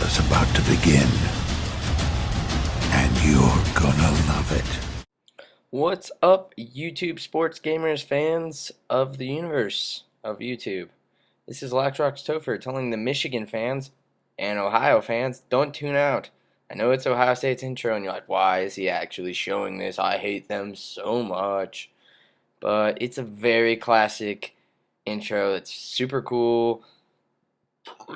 is about to begin, and you're gonna love it. What's up, YouTube sports gamers, fans of the universe of YouTube? This is Laxrox Topher telling the Michigan fans and Ohio fans, don't tune out. I know it's Ohio State's intro, and you're like, why is he actually showing this? I hate them so much. But it's a very classic intro. It's super cool.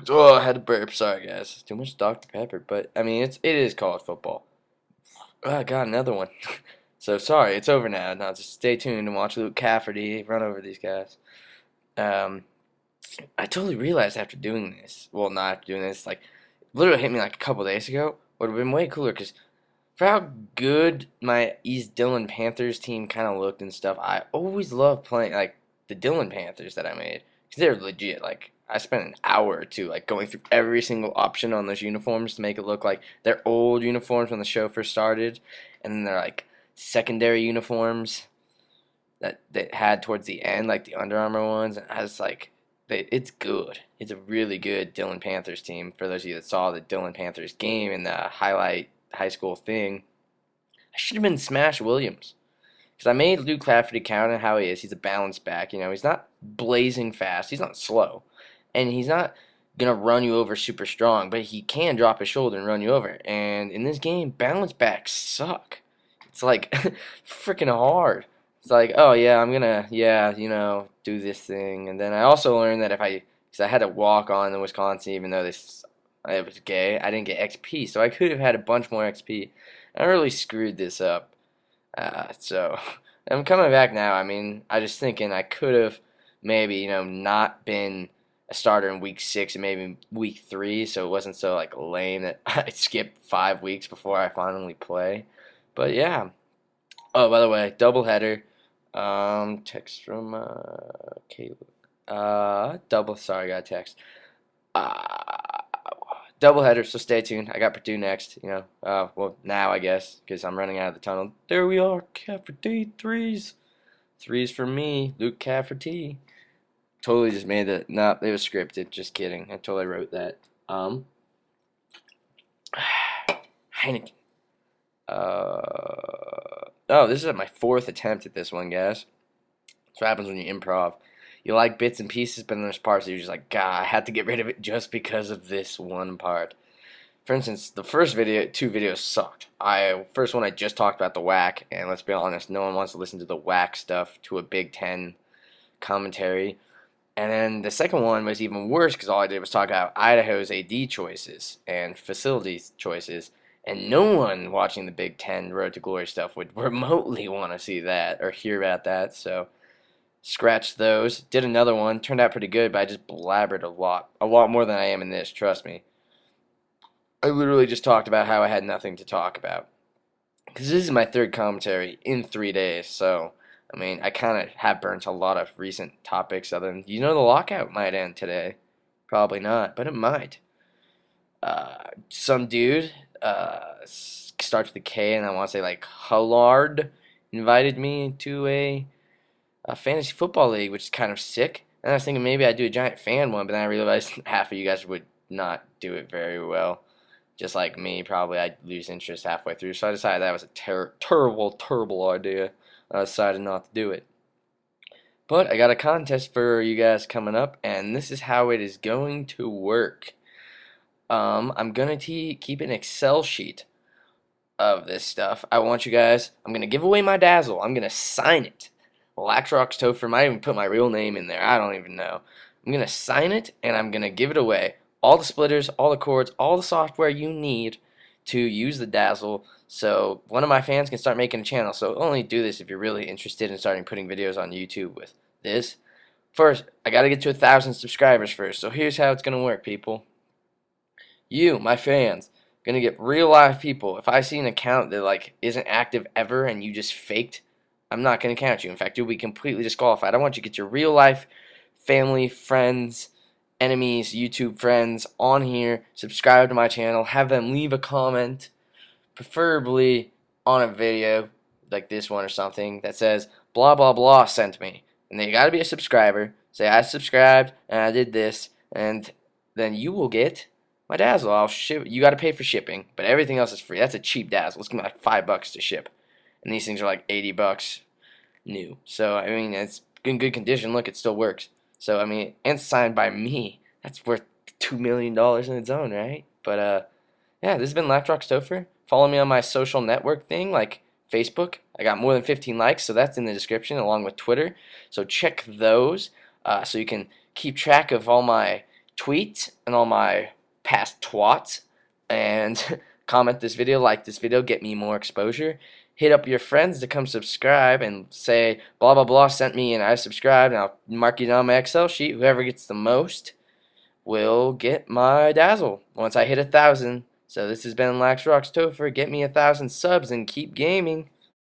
Oh, I had to burp. Sorry, guys. Too much Dr. Pepper. But, I mean, it is college football. Oh, I got another one. So sorry, it's over now. Now just stay tuned and watch Luke Cafferty run over these guys. Um, I totally realized after doing this, well, not after doing this, like, literally hit me like a couple days ago. Would have been way cooler because for how good my East Dillon Panthers team kind of looked and stuff, I always loved playing like the Dillon Panthers that I made because they're legit. Like I spent an hour or two like going through every single option on those uniforms to make it look like they're old uniforms when the show first started, and then they're like secondary uniforms that they had towards the end, like the Under Armour ones. And I was like, it's good. It's a really good Dillon Panthers team. For those of you that saw the Dillon Panthers game in the highlight high school thing, I should have been Smash Williams. Because I made Luke Cafferty count on how he is. He's a balanced back. You know, he's not blazing fast. He's not slow. And he's not going to run you over super strong. But he can drop his shoulder and run you over. And in this game, balanced backs suck. It's like freaking hard. It's like, oh yeah, I'm going to, do this thing. And then I also learned that because I had to walk on in Wisconsin even though it was gay, I didn't get XP. So I could have had a bunch more XP. I really screwed this up. So I'm coming back now. I mean, I just thinking I could have maybe, not been a starter in week 6 and maybe week 3, so it wasn't so like lame that I skipped 5 weeks before I finally play. But yeah. Oh, by the way, doubleheader. Text from Caleb. Sorry, I got a text. Doubleheader, so stay tuned. I got Purdue next, well, now I guess, because I'm running out of the tunnel. There we are, Cafferty, threes. Threes for me, Luke Cafferty. Totally just made it. No, it was scripted, just kidding. I totally wrote that. Heineken. Oh, this is my 4th attempt at this one, guys. That's what happens when you improv. You like bits and pieces, but then there's parts that you're just like, God, I had to get rid of it just because of this one part. For instance, the first video, 2 videos sucked. First one I just talked about the whack, and let's be honest, no one wants to listen to the whack stuff to a Big Ten commentary. And then the second one was even worse because all I did was talk about Idaho's AD choices and facilities choices. And no one watching the Big Ten Road to Glory stuff would remotely want to see that or hear about that. So scratched those. Did another one. Turned out pretty good, but I just blabbered a lot. A lot more than I am in this, trust me. I literally just talked about how I had nothing to talk about. Because this is my 3rd commentary in 3 days, so I mean, I kind of have burnt a lot of recent topics other than, the lockout might end today. Probably not, but it might. Some dude, starts with a K, and I want to say like Hullard, invited me to a fantasy football league, which is kind of sick. And I was thinking maybe I'd do a giant fan one, but then I realized half of you guys would not do it very well. Just like me, probably I'd lose interest halfway through. So I decided that was a terrible idea. I decided not to do it. But I got a contest for you guys coming up, and this is how it is going to work. I'm going to keep an Excel sheet of this stuff. I'm going to give away my Dazzle. I'm going to sign it. Laxrox Topher, might even put my real name in there. I don't even know. I'm going to sign it, and I'm going to give it away. All the splitters, all the cords, all the software you need to use the Dazzle, so one of my fans can start making a channel. So only do this if you're really interested in starting putting videos on YouTube with this. First, I got to get to 1,000 subscribers first, so here's how it's going to work, people. You, my fans, going to get real live people. If I see an account that like isn't active ever and you just faked, I'm not going to count you. In fact, you'll be completely disqualified. I want you to get your real life family, friends, enemies, YouTube friends on here, subscribe to my channel, have them leave a comment, preferably on a video like this one or something that says blah blah blah sent me, and they got to be a subscriber. Say I subscribed and I did this, and then you will get my Dazzle. I'll ship. You got to pay for shipping, but everything else is free. That's a cheap Dazzle. It's gonna be like $5 to ship, and these things are like $80 new. So I mean, it's in good condition. Look, it still works. So I mean, and signed by me. That's worth $2 million in its own, right? But yeah, this has been Lactrox Topher. Follow me on my social network thing, like Facebook. I got more than 15 likes, so that's in the description, along with Twitter. So check those, so you can keep track of all my tweets and all my past twats. And comment this video, like this video, get me more exposure. Hit up your friends to come subscribe and say blah blah blah sent me and I subscribed, and I'll mark it on my Excel sheet. Whoever gets the most will get my Dazzle once I hit 1,000. So this has been Lactrox Topher. Get me 1,000 subs and keep gaming.